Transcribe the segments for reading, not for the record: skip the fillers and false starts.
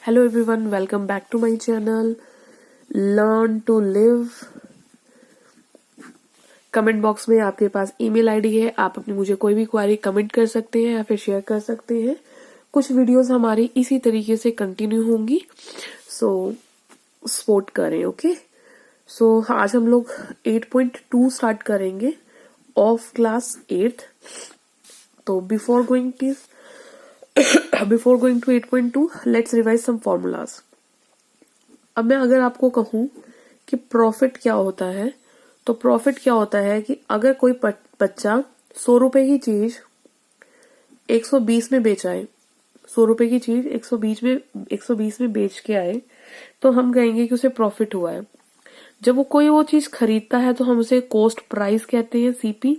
Hello everyone, welcome back to my channel Learn to Live। Comment box में आपके पास email ID है, आप अपनी मुझे कोई भी क्वेरी कमेंट कर सकते हैं या फिर शेयर कर सकते हैं। कुछ वीडियोस हमारी इसी तरीके से कंटिन्यू होंगी, सो सपोर्ट करें। ओके, सो आज हम लोग 8.2 स्टार्ट करेंगे ऑफ क्लास 8। तो before going to 8.2 let's revise some formulas. अब मैं अगर आपको कहूं कि प्रॉफिट क्या होता है, तो प्रॉफिट क्या होता है कि अगर कोई बच्चा 100 रुपए की चीज 120 में बेच आए, 100 रुपए की चीज 120 में बेच के आए, तो हम कहेंगे कि उसे प्रॉफिट हुआ है। जब वो कोई वो चीज खरीदता है तो हम उसे कॉस्ट प्राइस कहते हैं, सीपी।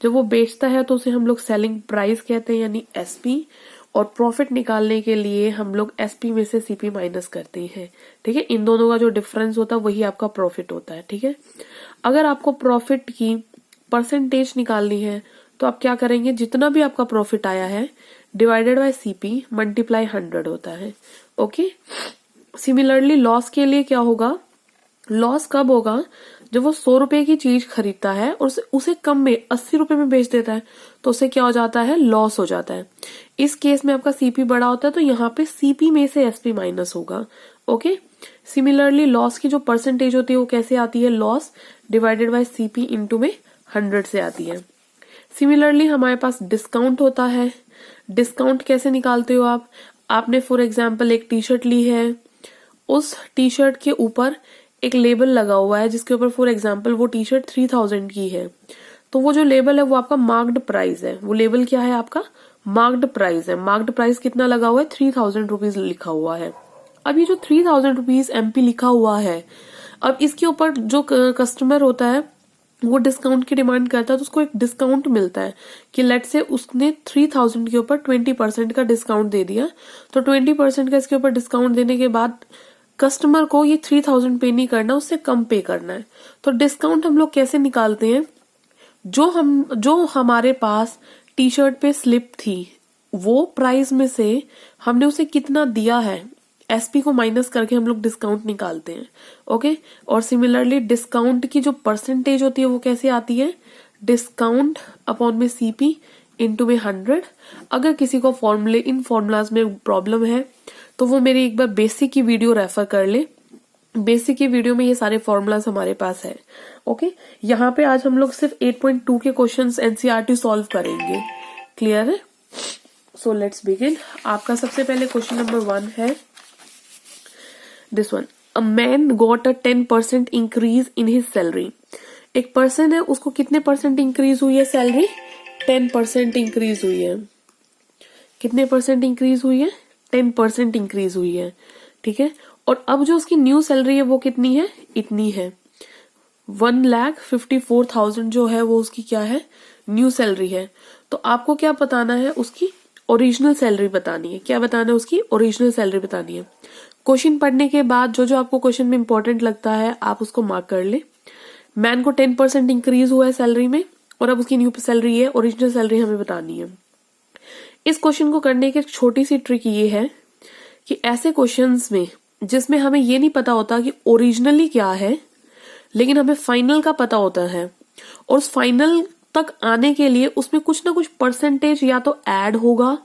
जब वो बेचता है तो उसे हम लोग सेलिंग प्राइस कहते हैं, यानी एसपी। और प्रॉफिट निकालने के लिए हम लोग एसपी में से सीपी माइनस करते हैं। ठीक है, इन दोनों का जो डिफरेंस होता है वही आपका प्रॉफिट होता है। ठीक है, अगर आपको प्रॉफिट की परसेंटेज निकालनी है तो आप क्या करेंगे, जितना भी आपका प्रॉफिट आया है डिवाइडेड बाय सीपी मल्टीप्लाई 100 होता है। ओके, सिमिलरली लॉस के लिए क्या होगा, लॉस कब होगा, जब वो 100 रुपए की चीज खरीदता है और उसे कम में 80 रुपए में बेच देता है, तो उसे क्या हो जाता है, लॉस हो जाता है। इस केस में आपका सीपी बड़ा होता है, तो यहाँ पे सीपी में से एसपी माइनस होगा। ओके, सिमिलरली लॉस की जो परसेंटेज होती है वो कैसे आती है, loss divided by CP into में 100 से आती है। सिमिलरली हमारे पास डिस्काउंट होता है। डिस्काउंट कैसे निकालते हो आप, आपने फॉर एग्जाम्पल एक टी शर्ट ली है, उस टी शर्ट के ऊपर एक लेबल लगा हुआ है जिसके ऊपर फॉर एग्जाम्पल वो टी शर्ट 3000 की है, तो वो जो लेबल है वो आपका मार्क्ड प्राइस है। वो लेबल क्या है, आपका मार्क्ड प्राइस है। मार्क्ड प्राइस कितना लगा हुआ है, 3000 रुपीज लिखा हुआ है। अब ये जो 3000 रुपीज एमपी लिखा हुआ है, अब इसके ऊपर जो कस्टमर होता है वो डिस्काउंट की डिमांड करता है, तो उसको एक डिस्काउंट मिलता है कि लेट से उसने 3000 के ऊपर 20% का डिस्काउंट दे दिया, तो 20% का इसके ऊपर डिस्काउंट देने के बाद कस्टमर को ये 3000 पे नहीं करना, उससे कम पे करना है। तो डिस्काउंट हम लोग कैसे निकालते हैं, जो हमारे पास टी शर्ट पे स्लिप थी वो प्राइस में से हमने उसे कितना दिया है, एसपी को माइनस करके हम लोग डिस्काउंट निकालते हैं। ओके, और सिमिलरली डिस्काउंट की जो परसेंटेज होती है वो कैसे आती है, डिस्काउंट अपॉन में सीपी इंटू में 100। अगर किसी को इन फॉर्मूलाज में प्रॉब्लम है तो वो मेरी एक बार बेसिक की वीडियो रेफर कर ले। बेसिक की वीडियो में ये सारे फॉर्मूलाज हमारे पास है। ओके, यहाँ पे आज हम लोग सिर्फ 8.2 के क्वेश्चंस एनसीईआरटी सॉल्व करेंगे। क्लियर है, सो लेट्स बिगिन। आपका सबसे पहले क्वेश्चन नंबर 1 है this one, a man got a 10% increase in his salary. एक पर्सन है, उसको कितने परसेंट इंक्रीज हुई है सैलरी, 10% इंक्रीज हुई है। कितने परसेंट इंक्रीज हुई है, 10% इंक्रीज हुई है। ठीक है, और अब जो उसकी न्यू सैलरी है वो कितनी है, इतनी है 1,54,000 जो है वो उसकी क्या है, न्यू सैलरी है। तो आपको क्या बताना है, उसकी ओरिजिनल सैलरी बतानी है। क्या बताना है, उसकी ओरिजिनल सैलरी बतानी है। क्वेश्चन पढ़ने के बाद जो जो आपको क्वेश्चन में इंपॉर्टेंट लगता है आप उसको मार्क कर ले। मैन को 10% इंक्रीज हुआ है सैलरी में और अब उसकी न्यू सैलरी है, ओरिजिनल सैलरी हमें बतानी है। इस क्वेश्चन को करने की एक छोटी सी ट्रिक ये है कि ऐसे क्वेश्चंस में जिसमें हमें ये नहीं पता होता कि ओरिजिनली क्या है, लेकिन हमें फाइनल का पता होता है, और उस फाइनल तक आने के लिए उसमें कुछ ना कुछ परसेंटेज या तो ऐड होगा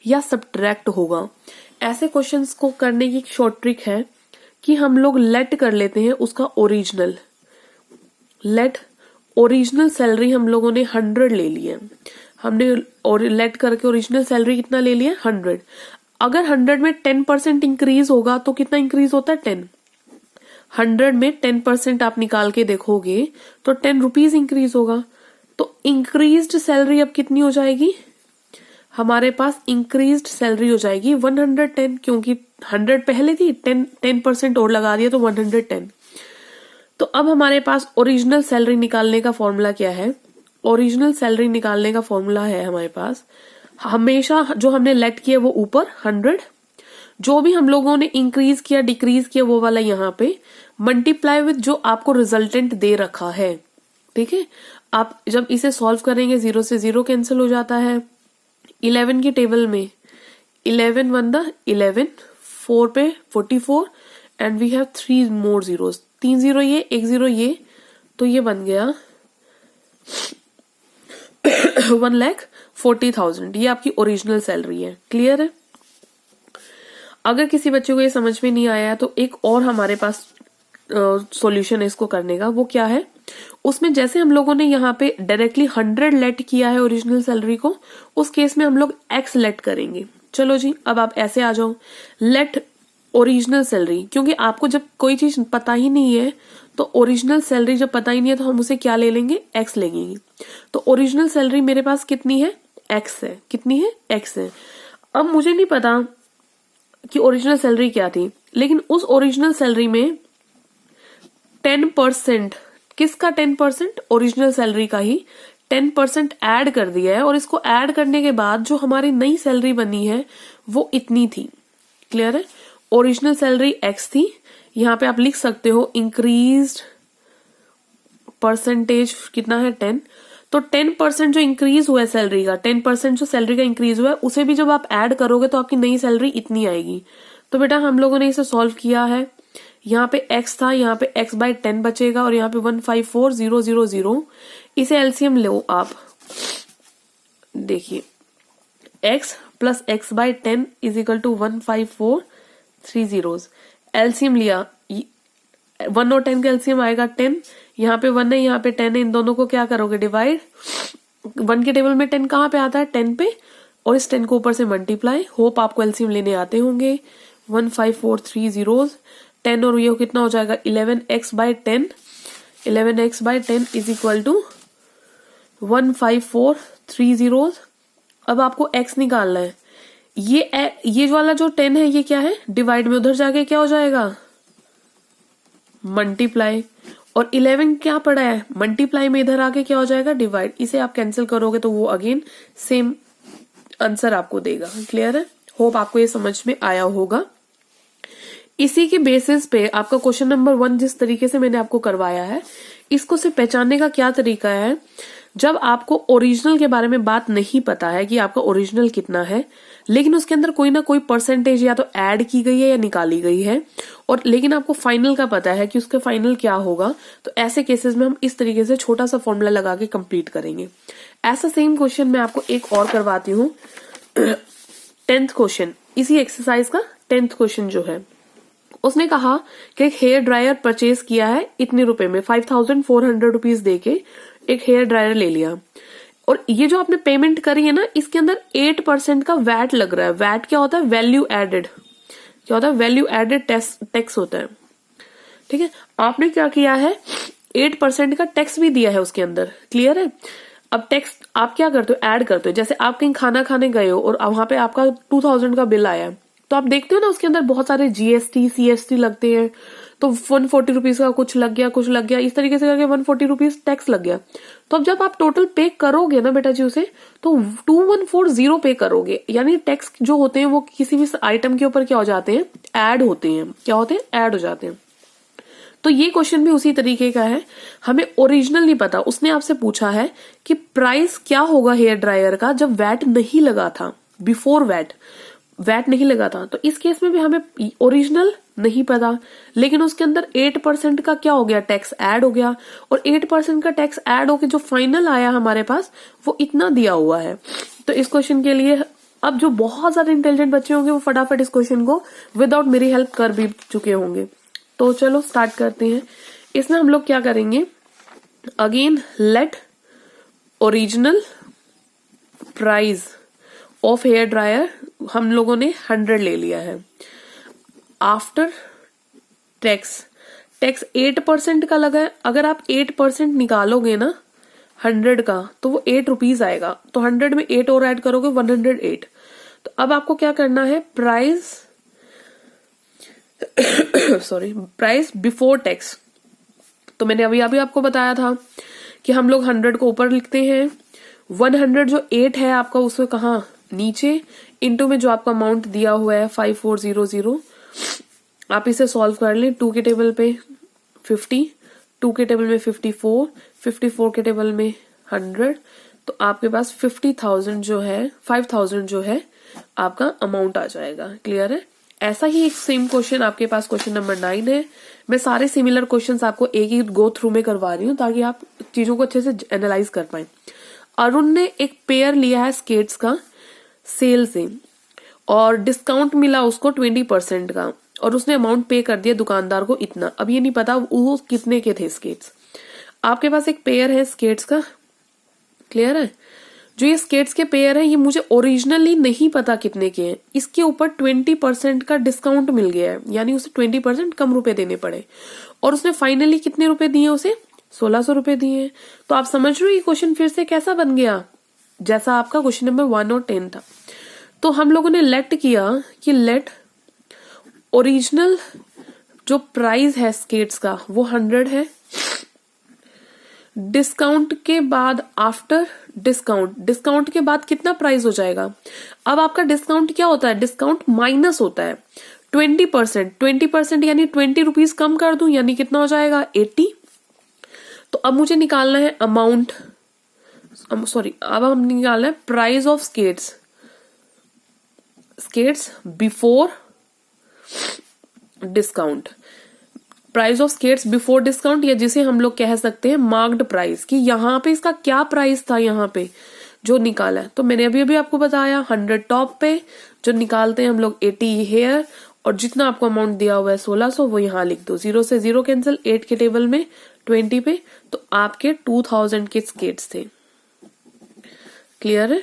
या सब्ट्रैक्ट होगा। ऐसे क्वेश्चंस को करने की एक शॉर्ट ट्रिक है कि हम लोग लेट कर लेते हैं उसका ओरिजिनल। लेट ओरिजिनल सैलरी हम लोगों ने 100 ले ली है, हमने और लेट करके ओरिजिनल सैलरी कितना ले लिया, 100। अगर 100 में 10% इंक्रीज होगा तो कितना इंक्रीज होता है, 10। 100 में 10% आप निकाल के देखोगे तो 10 रुपीज इंक्रीज होगा। तो इंक्रीज्ड सैलरी अब कितनी हो जाएगी, हमारे पास इंक्रीज्ड सैलरी हो जाएगी 110, क्योंकि 100 पहले थी, 10% और लगा दिया तो 110। तो अब हमारे पास ओरिजिनल सैलरी निकालने का फॉर्मूला क्या है, ओरिजिनल सैलरी निकालने का फॉर्मूला है हमारे पास, हमेशा जो हमने लेट किया वो ऊपर 100, जो भी हम लोगों ने इंक्रीज किया डिक्रीज किया वो वाला यहाँ पे मल्टीप्लाई विद जो आपको रिजल्टेंट दे रखा है। ठीक है, आप जब इसे सॉल्व करेंगे 0 से 0 कैंसिल हो जाता है। 11 की टेबल में 11 1 11, 4 पे 44 and we have 3 more zeros, 3 zero ये 1 जीरो ये, तो ये बन गया 1,40,000। ये आपकी ओरिजिनल सैलरी है। क्लियर है? अगर किसी बच्चे को ये समझ में नहीं आया तो एक और हमारे पास सॉल्यूशन है इसको करने का। वो क्या है, उसमें जैसे हम लोगों ने यहाँ पे डायरेक्टली 100 लेट किया है ओरिजिनल सैलरी को, उस केस में हम लोग x लेट करेंगे। चलो जी, अब आप ऐसे आ जाओ, लेट ओरिजिनल सैलरी, क्योंकि आपको जब कोई चीज पता ही नहीं है तो ओरिजिनल सैलरी जब पता ही नहीं है तो हम उसे क्या ले लेंगे, x लेंगे। तो ओरिजिनल सैलरी मेरे पास कितनी है, x है। कितनी है, x है। अब मुझे नहीं पता कि ओरिजिनल सैलरी क्या थी, लेकिन उस ओरिजिनल सैलरी में 10%, किसका 10%, ओरिजिनल सैलरी का ही 10% ऐड कर दिया है, और इसको ऐड करने के बाद जो हमारी नई सैलरी बनी है वो इतनी थी। क्लियर है? ओरिजिनल सैलरी x थी, यहां पे आप लिख सकते हो इंक्रीज्ड परसेंटेज कितना है, 10। तो 10% जो इंक्रीज हुआ है सैलरी का, 10% जो सैलरी का इंक्रीज हुआ है, उसे भी जब आप ऐड करोगे तो आपकी नई सैलरी इतनी आएगी। तो बेटा हम लोगों ने इसे सॉल्व किया है। यहाँ पे x था, यहाँ पे x बाई 10 बचेगा, और यहाँ पे 154,000। इसे एलसीएम लो आप, देखिए x plus x by 10 is equal to 15430। LCM लिया, 1 और 10 का एलसीएम आएगा 10। यहाँ पे 1 है, यहाँ पे 10 है, इन दोनों को क्या करोगे, डिवाइड। 1 के टेबल में 10 कहाँ पे आता है, 10 पे, और इस 10 को ऊपर से मल्टीप्लाई। होप आपको एलसीएम लेने आते होंगे। 15430, 10 और ये कितना हो जाएगा, 11x by 10। 11x by 10 is equal to 15430। अब आपको x निकालना है। ये वाला जो 10 है ये क्या है, डिवाइड में उधर जाके क्या हो जाएगा, मल्टीप्लाई। और 11 क्या पड़ा है, मल्टीप्लाई में इधर आके क्या हो जाएगा, डिवाइड। इसे आप कैंसिल करोगे तो वो अगेन सेम आंसर आपको देगा। क्लियर है? होप आपको ये समझ में आया होगा। इसी के बेसिस पे आपका क्वेश्चन नंबर 1 जिस तरीके से मैंने आपको करवाया है, इसको से पहचानने का क्या तरीका है, जब आपको ओरिजिनल के बारे में बात नहीं पता है कि आपका ओरिजिनल कितना है, लेकिन उसके अंदर कोई ना कोई परसेंटेज या तो ऐड की गई है या निकाली गई है, और लेकिन आपको फाइनल का पता है कि उसका फाइनल क्या होगा, तो ऐसे केसेस में हम इस तरीके से छोटा सा फॉर्मूला लगा के कंप्लीट करेंगे। ऐसा सेम क्वेश्चन मैं आपको एक और करवाती हूँ। 10th क्वेश्चन, इसी एक्सरसाइज का 10th क्वेश्चन जो है, उसने कहा कि एक हेयर ड्रायर परचेज किया है इतने रुपए में, 5400 रुपीज दे के एक हेयर ड्रायर ले लिया, और ये जो आपने पेमेंट करी है ना, इसके अंदर 8% का वैट लग रहा है। वैट क्या होता है, वैल्यू एडेड। क्या होता है, वैल्यू एडेड टैक्स होता है। ठीक है? आपने क्या किया है, 8% का टैक्स भी दिया है उसके अंदर। क्लियर है? अब टैक्स आप क्या करते हो, ऐड करते हो। जैसे आप कहीं खाना खाने गए हो और वहां पे आपका 2000 का बिल आया, तो आप देखते हो ना उसके अंदर बहुत सारे जीएसटी सीएसटी लगते हैं, तो 140 रुपीज का कुछ लग गया, इस तरीके से करके 140 रुपीज टैक्स लग गया। तो अब जब आप टोटल पे करोगे ना बेटा जी उसे, तो 2140 पे करोगे, यानी टैक्स जो होते हैं वो किसी भी आइटम के ऊपर क्या हो जाते हैं, ऐड होते हैं। क्या होते हैं, ऐड हो जाते हैं। तो ये क्वेश्चन भी उसी तरीके का है। हमें ओरिजिनल नहीं पता, उसने आपसे पूछा है कि प्राइस क्या होगा हेयर ड्रायर का जब वैट नहीं लगा था, बिफोर वैट नहीं लगा था। तो इस केस में भी हमें ओरिजिनल नहीं पता, लेकिन उसके अंदर 8% का क्या हो गया, टैक्स ऐड हो गया, और 8% का टैक्स ऐड होकर जो फाइनल आया हमारे पास वो इतना दिया हुआ है। तो इस क्वेश्चन के लिए अब जो बहुत ज्यादा इंटेलिजेंट बच्चे होंगे वो फटाफट इस क्वेश्चन को विदाउट मेरी हेल्प कर भी चुके होंगे। तो चलो स्टार्ट करते हैं। इसमें हम लोग क्या करेंगे, again let original price of hair dryer हम लोगों ने 100 ले लिया है। आफ्टर टैक्स 8% का लगा है। अगर आप 8% निकालोगे ना 100 का, तो वो 8 रुपीज आएगा। तो 100 में 8 और ऐड करोगे 108। तो अब आपको क्या करना है, प्राइस प्राइस बिफोर टैक्स। तो मैंने अभी आपको बताया था कि हम लोग 100 को ऊपर लिखते हैं, 100 जो 8 है आपका उसमें कहा नीचे, इनटू में जो आपका अमाउंट दिया हुआ है 5400। आप इसे सॉल्व कर लें। 2 के टेबल पे 50, 2 के टेबल में 54, 54 के टेबल में 100, तो आपके पास 50,000 जो है 5000 जो है आपका अमाउंट आ जाएगा। क्लियर है? ऐसा ही एक सेम क्वेश्चन आपके पास क्वेश्चन नंबर 9 है। मैं सारे सिमिलर क्वेश्चंस आपको एक एक गो थ्रू में करवा रही हूँ ताकि आप चीजों को अच्छे से एनालाइज कर पाए। अरुण ने एक पेयर लिया है स्केट्स का सेल से और डिस्काउंट मिला उसको 20% का और उसने अमाउंट पे कर दिया दुकानदार को इतना। अब ये नहीं पता वो कितने के थे स्केट्स। आपके पास एक पेयर है स्केट्स का, क्लियर है? जो ये स्केट्स के पेयर है ये मुझे ओरिजिनली नहीं पता कितने के हैं, इसके ऊपर 20% का डिस्काउंट मिल गया है, यानी उसे 20% कम रुपए देने पड़े और उसने फाइनली कितने रुपए दिए? उसे 1600 रुपए दिए। तो आप समझ रहे हो ये क्वेश्चन फिर से कैसा बन गया, जैसा आपका क्वेश्चन नंबर 1 और 10 था। तो हम लोगों ने लेट किया कि लेट ओरिजिनल जो प्राइस है स्केट्स का वो 100 है, डिस्काउंट के बाद आफ्टर डिस्काउंट के बाद कितना प्राइस हो जाएगा? अब आपका डिस्काउंट क्या होता है? डिस्काउंट माइनस होता है 20% यानी 20 रुपीज कम कर दूं यानी कितना हो जाएगा? 80। तो अब मुझे निकालना है अमाउंट, अब हम निकालना है price of skates before discount. Price of skates before discount, या जिसे हम लोग कह सकते हैं मार्क्ड प्राइस, कि यहाँ पे इसका क्या प्राइस था यहाँ पे जो निकाला है। तो मैंने अभी आपको बताया 100 टॉप पे, जो निकालते हैं हम लोग 80 हेयर, और जितना आपको अमाउंट दिया हुआ है 1600 वो यहाँ लिख दो। 0 से 0 कैंसिल, 8 के टेबल में 20 पे, तो आपके 2000 के स्केट्स थे। क्लियर है?